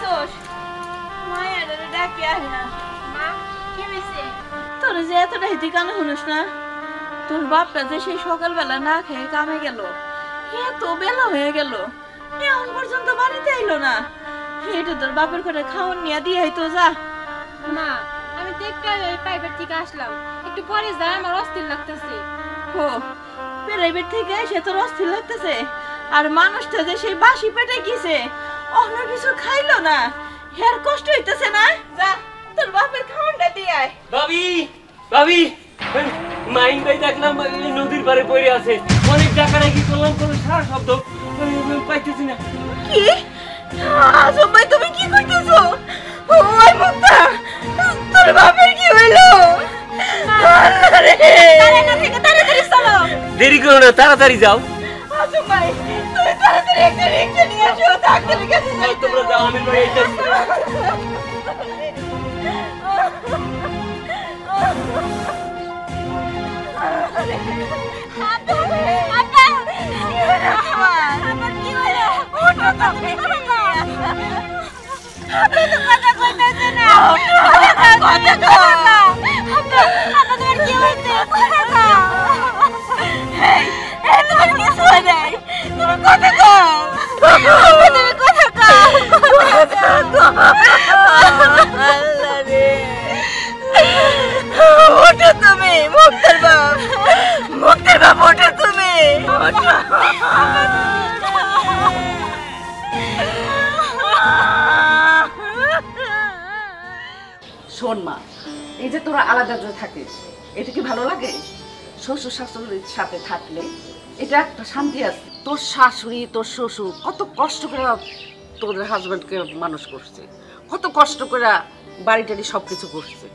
আইসোস মায়ের ডাকি আয় না। মা কি হইছে? তোর যে এতটা হিতি কানে শুনিস না, তোর বাপটা যে সেই সকালবেলা না খেয়ে কামে গেল, এত বেলা হয়ে গেল, এখন পর্যন্ত বাড়িতে আইলো না। এটা তোর বাপের ঘরে খাওয়ান নিয়ে দিয়ে আইতো যা। মা আমি তো একটু প্রাইভেট থেকে আসলাম, একটু পরে যাই, আমার অস্থির লাগতেছে। ও প্রাইভেট থেকে এসে তোর অস্থির লাগতেছে? আর মানুষটা যে সেই বাসি পেটে গেছে, অন্য কিছু খাইলো না, হের কষ্ট হইতেছে না? যা তোর বাপের খাওয়ানটা দিয়ে আয়। ভাবি ভাবি মাইন ভাই দেখলাম নদীর পাড়ে পড়ে আছে, অনেক টাকা নাকি করলাম, কোনো সারা শব্দ পাইতেছি না। কি আজম ভাই, তুমি কি করতেছো? ওই মুক্তা, তোর বাপের কি হইলো? তাড়াতাড়ি চলো, দেরি করো না, তাড়াতাড়ি যাও। আজম ভাই তুমি তাড়াতাড়ি একটা রিক্সা নিয়ে আসো, ডাক্তারের কাছে যাই। তোমরা যাও, আমি ভাই আইতাছি। তুমি মুক্তার বাপ, মুক্তার বাপ, ওঠো তুমি। শোন মা, এই যে তোরা আলাদা থাকিস, এটা কি ভালো লাগে? শ্বশুর শাশুড়ির সাথে থাকলে এটা একটা শান্তি আছে। তোর শাশুড়ি তোর শ্বশুর কত কষ্ট করে তোদের হাজব্যান্ডকে মানুষ করছে, কত কষ্ট করে বাড়ি টাড়ি সব কিছু করছে।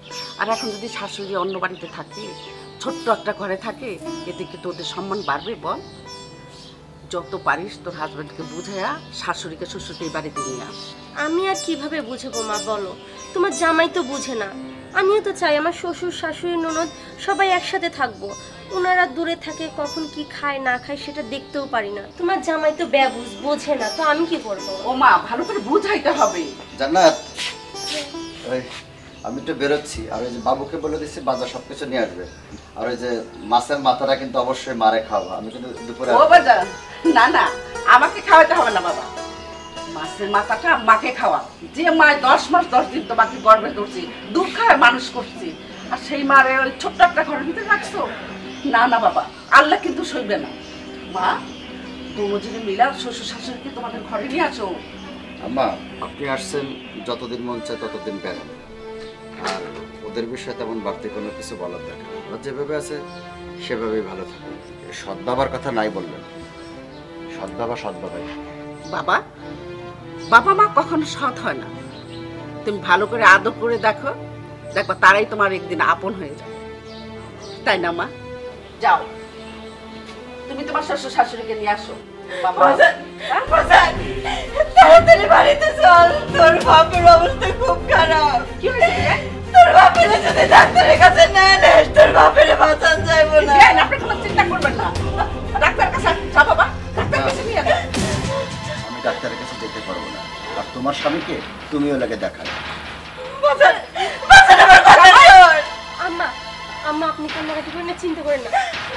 আর এখন যদি শাশুড়ি অন্য বাড়িতে থাকে, ছোট্ট একটা ঘরে থাকে, এতে কি তোদের সম্মান বাড়বে বল? যত পারিস তোর হাজব্যান্ডকে বুঝাইয়া শাশুড়িকে শ্বশুরকে এই বাড়িতে নিয়ে আস। আমি আর কিভাবে বুঝাবো মা, বলো? তোমার জামাই তো বুঝে না। আমিও তো চাই আমার শ্বশুর শাশুড়ি ননদ সবাই একসাথে থাকবো। ওনারা দূরে থাকে, কখন কি খায় না খায় সেটা দেখতেও পারি না। তোমার জামাই তো বেবুঝ, বোঝে না, তো আমি কি করবো? ও মা, ভালো করে বুঝাইতে হবে। জান্নাত, ওই আমি তো বেরোচ্ছি, আর ওই যে বাবুকে বলে দিচ্ছি বাজার সবকিছু নিয়ে আসবে। আর ওই যে মাছের মাথাটা কিন্তু অবশ্যই মারে খাওয়াবো, আমি কিন্তু দুপুরে। ও বাজার, না না, আমাকে খাওয়াতে হবে না বাবা। মাছের মাথাটা মাকে খাওয়া। যে মায় 10 মাস 10 দিন তোমাকে গর্ভে ধরছি, দুধ খায় মানুষ করছি, আর সেই মারে ওই ছোট্ট একটা ঘরের ভিতরে রাখছো? না না বাবা, আল্লাহ কিন্তু সইবে না। মা, দুজনে মিলা শ্বশুর শাশুড়িকে তোমাদের ঘরে নিয়ে আসো। আম্মা, আপনি আসছেন, যতদিন মন চায় ততদিন বেড়ান, আর ওদের বিষয়ে তেমন বাড়তি কোনো কিছু বলার দরকার নেই। ওরা যেভাবে আছে সেভাবেই ভালো থাকে। সদ্বাবার কথা নাই বললেন, সদ্বাবা সদ্বাবাই। বাবা, বাবা মা কখনো সৎ হয় না। তুমি ভালো করে আদর করে দেখো, দেখবা তারাই তোমার একদিন আপন হয়ে যাবে। তাই না মা? যাও, তুমি তোমার শ্বশুর শাশুড়িকে নিয়ে আসো। বাবা, তাড়াতাড়ি বাড়িতে চল, তোর বাপের অবস্থা খুব খারাপ। কি হয়েছে? তোর বাপের যদি ডাক্তারের কাছে না নেস, তোর বাপের বাঁচান যাইব না। আপনি কোনো চিন্তা করবেন না, ডাক্তার কাছে যাও বাবা, ডাক্তার কাছে নিয়ে যাও। আমি ডাক্তারের কাছে যেতে পারবো না, আর তোমার স্বামীকে তুমিও লাগে দেখায়। আম্মা, আম্মা আপনি কান্নাকাটি করেন না, চিন্তা করেন না,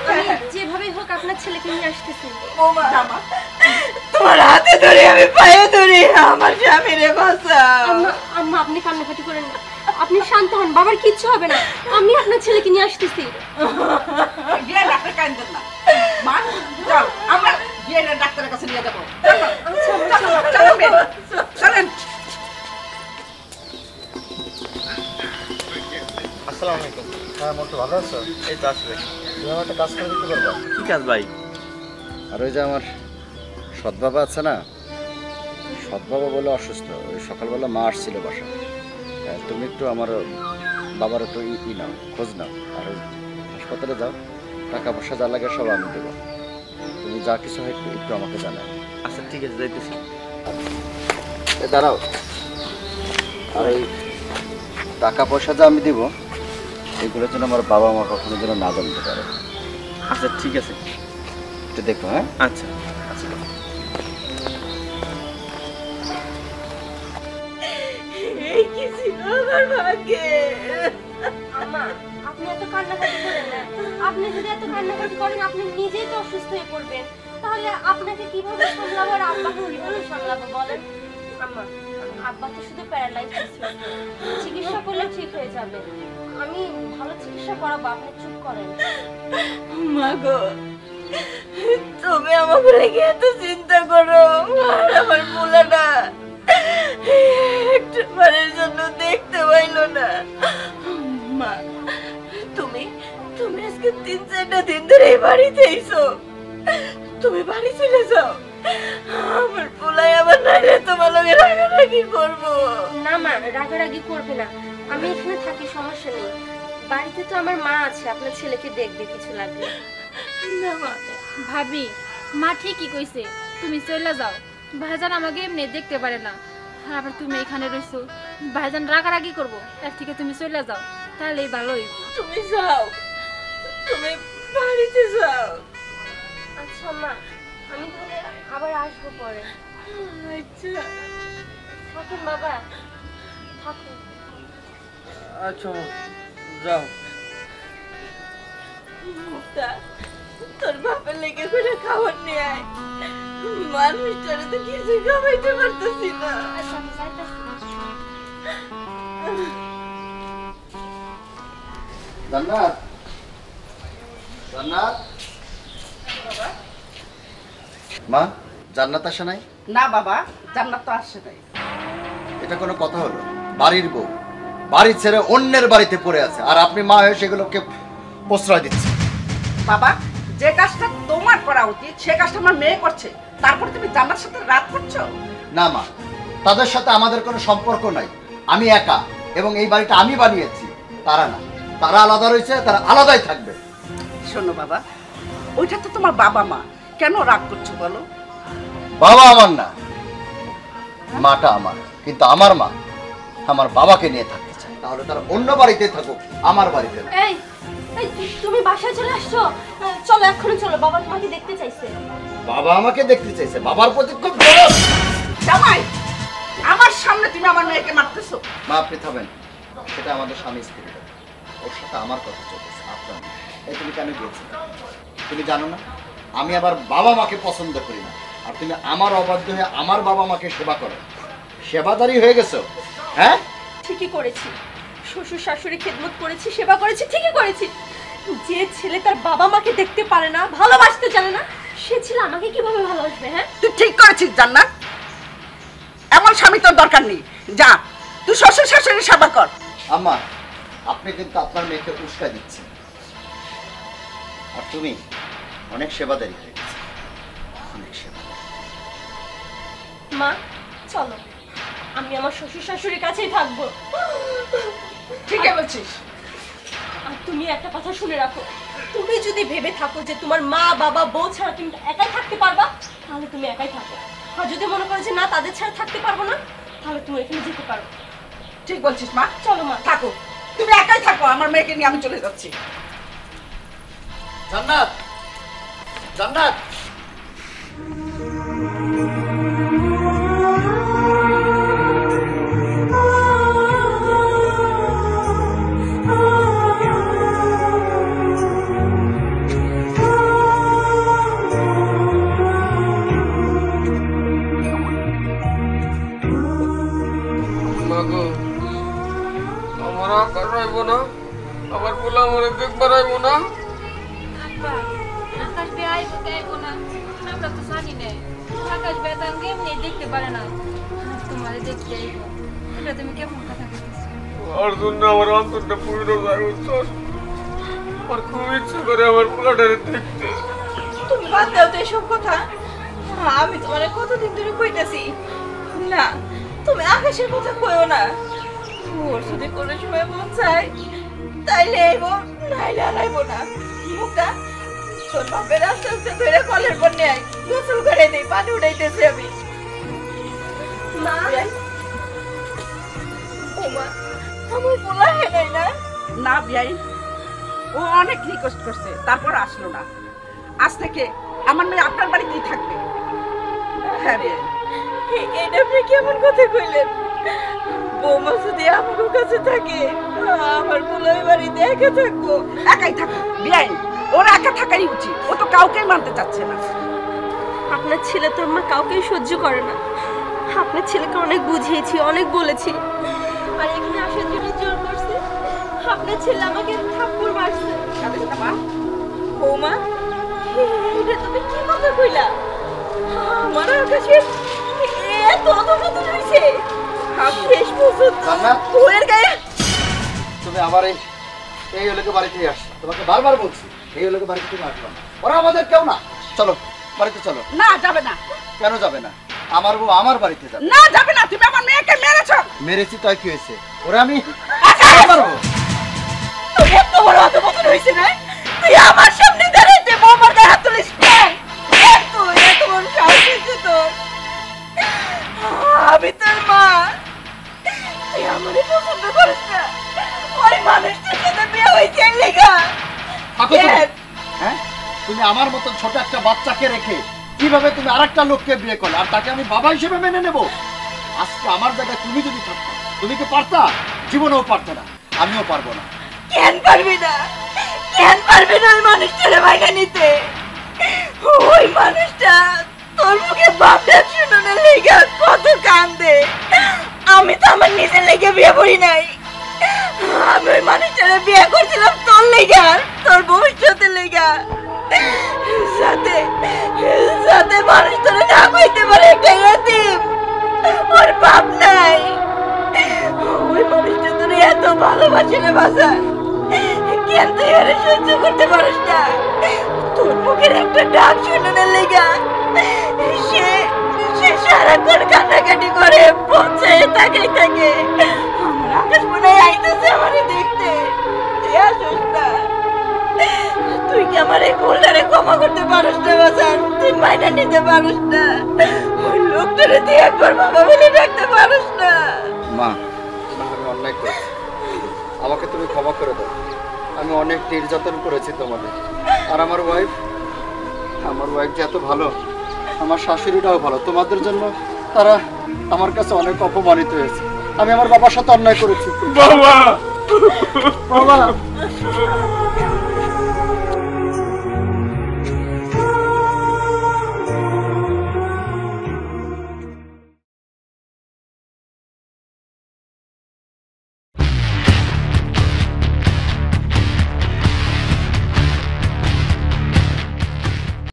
আমি যেভাবেই হোক আপনার ছেলেকে নিয়ে আসতেছি। তোমার হাতে ধরে, আমি পায়ে ধরি, আমার স্বামীরে বাঁচাও। আম্মা, আম্মা আপনি কান্নাকাটি করেন না, আপনি শান্ত হন, বাবার কিচ্ছু হবে না, আমি আপনার ছেলেকে নিয়ে আসতেছি। গিয়ে ডাক্তার কাঁদেন না মা, চল আমরা গিয়ে ডাক্তারের কাছে নিয়ে যাবো। চলেন। আসসালামু আলাইকুম। হ্যাঁ মোটু, ভালো আছো? এই তো আসলে তুমি আমার একটা কাজ করে দিতে পারবা? কি কাজ ভাই? আর ওই যে আমার সৎবাবা আছে না, সৎবাবা বলে অসুস্থ, ওই সকালবেলা মা আসছিল বাসা। তুমি একটু আমার বাবার একটু নাও, খোঁজ নাও, আর হাসপাতালে যাও, টাকা পয়সা যা লাগে সব আমি দেবো। তুমি যা কিছু হয় একটু আমাকে জানাও। আচ্ছা ঠিক আছে, যাইতেছি। দাঁড়াও, আর এই টাকা পয়সা যা আমি দিব, এগুলোর জন্য আমার বাবা মা কখনো যেন না জানতে পারে। আচ্ছা ঠিক আছে, একটু দেখো। হ্যাঁ, আচ্ছা আচ্ছা। ভাগ্যে। আম্মা, আপনি এত কান্নাকাটি করেন না। আপনি যদি এত কান্নাকাটি করেন আপনি নিজেই তো অসুস্থ হয়ে পড়বেন। তাহলে আপনাকে কিভাবে সামলাবো আর আব্বাকে কিভাবে সামলাবো বলেন? আম্মা, আব্বা তো শুধু প্যারালাইসিস হয়েছে, চিকিৎসা করলে ঠিক হয়ে যাবে। আমি ভালো চিকিৎসা করাবো, আপনি চুপ করেন। মা গো, তুমি আমাকে রেখে এত চিন্তা করো, আর আমার পোলাটা একটা বারের জন্য দেখতে পাইলো না। মা, তুমি তুমি আজকে 3-4টা দিন ধরে এই বাড়িতে এসো, তুমি বাড়ি চলে যাও। আমার পোলাই আবার নাইলে তোমার লগে রাগারাগি করবো। না মা, রাগারাগি করবে না, আমি এখানে থাকি, সমস্যা নেই। বাড়িতে তো আমার মা আছে, আপনার ছেলেকে দেখবে কিছু লাগবে না মা, ভাবি, মা ঠিকই কইছে, তুমি চলে যাও। ভাইজান আমাকে এমনি দেখতে পারে না, আর আবার তুমি এখানে রইছো, ভাইজান রাগারাগি করবো। এর থেকে তুমি চলে যাও, তাহলেই ভালো হইব। তুমি যাও, তুমি বাড়িতে যাও। আচ্ছা মা, আমি তাহলে আবার আসবো পরে। আচ্ছা থাকুন বাবা, থাকুন। আচ্ছা যাও। মুক্তা, তোর বাপের লেগে করে খাবার নিয়ে আয়। মানুষটারে তো কিছুই খাওয়াইতে পারতেছি না। আচ্ছা, আমি যাইতাছি। জান্নাত, জান্নাত। মা, জান্নাত আসে নাই? না বাবা, জান্নাত তো আসে নাই। এটা কোনো কথা হলো? বাড়ির বউ বাড়ি ছেড়ে অন্যের বাড়িতে পড়ে আছে, আর আপনি মা হয়ে সেগুলোকে প্রশ্রয় দিচ্ছেন। বাবা, যে কাজটা তোমার করা উচিত সে কাজটা আমার মেয়ে করছে, তারপর তুমি জান্নাতের সাথে রাত করছো? না মা, তাদের সাথে আমাদের কোনো সম্পর্ক নাই। আমি একা, এবং এই বাড়িটা আমি বানিয়েছি, তারা না। তারা আলাদা রয়েছে, তারা আলাদাই থাকবে। শোনো বাবা, ওইটা তো তোমার বাবা মা, কেন রাগ করছো বলো? বাবা আমার না, মাটা আমার, কিন্তু আমার মা আমার বাবাকে নিয়ে থাকতে চায়। তাহলে তারা অন্য বাড়িতে থাকুক, আমার বাড়িতে না। এই এই, তুমি বাসায় চলে আসছো? চলো এক্ষুনি চলো, বাবা তোমাকে দেখতে চাইছে। বাবা আমাকে দেখতে চাইছে? বাবার প্রতি খুব দরদ। জামাই, আমার সামনে তুমি আমার মেয়েকে মারতেছো। মা, আপনি থামেন। সেটা আমাদের স্বামী স্ত্রী, ওর সাথে আমার কথা চলতেছে, আপনার না। এই তুমি কেন গিয়েছিলে? তুমি জানো না আমি আবার বাবা মাকে পছন্দ করি না, আর তুমি আমার অবাধ্য হয়ে আমার বাবা মাকে সেবা করো। সেবাদারি হয়ে গেছো, হ্যাঁ? ঠিকই করেছি, শ্বশুর শাশুড়ি খেদমত করেছি, সেবা করেছি, ঠিকই করেছি। যে ছেলে তার বাবা মাকে দেখতে পারে না, ভালোবাসতে জানে না, সে ছেলে আমাকে কিভাবে ভালোবাসবে? হ্যাঁ, তুই ঠিক করেছিস জান্নাত, এমন স্বামী তোর দরকার নেই। যা, তুই শ্বশুর শাশুড়ির সেবা কর। আম্মা, আপনি কিন্তু আপনার মেয়েকে উস্কা দিচ্ছেন, আর তুমি অনেক সেবাদারি হয়ে গেছে, অনেক সেবা। মা চলো, আমি আমার শ্বশুর শাশুড়ির কাছেই থাকবো। ঠিকই বলছিস। আর তুমি একটা কথা শুনে রাখো, তুমি যদি ভেবে থাকো যে তোমার মা বাবা বউ ছাড়া তুমি একাই থাকতে পারবা, তাহলে তুমি একাই থাকো। আর যদি মনে করো যে না, তাদের ছাড়া থাকতে পারবো না, তাহলে তুমি এখানে যেতে পারো। ঠিক বলছিস মা, চলো মা, থাকো, তুমি একাই থাকো, আমার মেয়েকে নিয়ে আমি চলে যাচ্ছি। জান্নাত, জান্নাত। মাগো, আমার আকার রইব না, আমার পোলা মরে দেখবার রইব না। আকাশ বে আইব কে আইব না আমরা তো জানি না। আকাশ বে তো এমনি দেখতে পারে না, তোমারে দেখতে আইব। এটা তুমি কেমন কথা কইতেছো? ওর জন্য আমার অন্তরটা পুরো যায় উচ্ছ্বাস। আমার খুব ইচ্ছে করে আমার পোলাটারে দেখতে। তুমি বাদ দাও তো এসব কথা। আমি তোমার কতদিন ধরে কইতাছি, না তুমি আকাশের কথা কইও না। ওর যদি কোনো সময় মন চায় তাইলে আইব, নাইলে আর আইব না। মুক্তা, তোর বাপের আস্তে আস্তে ধরে কলের পর নিয়ে আয়, গোসল করে দেই, পানি উঠাইতেছি আমি। মা, ও মা, আমার বলা হয় নাই না? না বিয়াই, ও অনেক রিকোয়েস্ট করছে, তারপর আসলো না। আজ থেকে আমার মেয়ে আপনার বাড়িতেই থাকবে। হ্যাঁ বিয়াই। এটা আপনি কেমন কথা কইলেন? বৌমা যদি আমার কাছে থাকে আমার পোলাই বাড়িতে একা থাকবো। একাই থাকো বিয়াই, ওর একা থাকাই উচিত। ও তো কাউকেই মানতে চাচ্ছে না। আপনার ছেলে তো আমার কাউকেই সহ্য করে না। আপনার ছেলেকে অনেক বুঝিয়েছি, অনেক বলেছি, আর এখানে আসার জন্য জোর করছে। আপনার ছেলে আমাকে থাপ্পড় মারছে। বৌমা এটা তুমি কি কথা কইলা? আমার আকাশের এত অধপতন হয়েছে শেষ পর্যন্ত জান্নাত। ওর গায়ে। তুমি আবার এই লোকের বাড়িতে আসো, তোমাকে বারবার বলছি এই লোকের বাড়িতে তুমি আসবে না। ওরা আমাদের কেউ না। চলো বাড়িতে চলো। না যাবে না। কেন যাবে না? আমার বউ আমার বাড়িতে যাবে। না যাবে না, তুমি আমার মেয়েকে মেরেছো। মেরেছি তাই কি হয়েছে? ওরা আমি মারবো? তোর এত বড় অধপতন হয়েছে না? তুই আমার সামনে দাঁড়াইতে বৌমার গায়ে হাত তুলিস কেন? তুই এত বড় সাহস হয়েছে তোর? আমি তোর মা, তুই আমারে পছন্দ করিস না। ওই মানুষটার সাথে বিয়ে হয়েছে এর লেগা। থাকো তুমি। হ্যাঁ, তুমি আমার মতন ছোট একটা বাচ্চাকে রেখে কিভাবে তুমি আরেকটা লোককে বিয়ে করলে, আর তাকে আমি বাবা হিসেবে মেনে নেব? আজকে আমার জায়গায় তুমি যদি থাকতো, তুমি কি পারতা? জীবনেও পারতে না, আমিও পারবো না। কেন পারবি না? কেন পারবি না ওই মানুষটারে বাইরে নিতে? ওই মানুষটা তোর মুখে বাপ ডাক শুনানোর লেগে কত কান্দে। আমি তো আমার নিজের লেগে বিয়ে করি নাই, আমি ওই মানুষটারে বিয়ে করছিলাম তোর লেগা, তোর ভবিষ্যতের লেগা, যাতে যাতে মানুষটারে না কইতে পারে একটা এতিম, ওর বাপ নাই। ওই মানুষটা তোর এত ভালোবাসে রে বাসা, কেন তুই আরে সহ্য করতে পারিস না? তোর মুখের একটা ডাক শোনানোর লেগা সে সে সারাক্ষণ কান্নাকাটি করে পৌঁছায় তাকাই থাকে। আমার আকাশ মনে হয় আইতেছে আমারে দেখতে, তুই আসিস না। তুই কি আমার এই ভুলটারে ক্ষমা করতে পারিস না বাজান? তুই মাইনা নিতে পারিস না? ওই লোকটারে তুই একবার বাবা বলে ডাকতে পারিস না? মা, আমি অন্যায় করেছি, আমাকে তুমি ক্ষমা করে দাও। আমি অনেক নির্যাতন করেছি তোমাদের। আর আমার ওয়াইফ যে এত ভালো, আমার শাশুড়িটাও ভালো, তোমাদের জন্য তারা আমার কাছে অনেক অপমানিত হয়েছে। আমি আমার বাবার সাথে অন্যায় করেছি। বাবা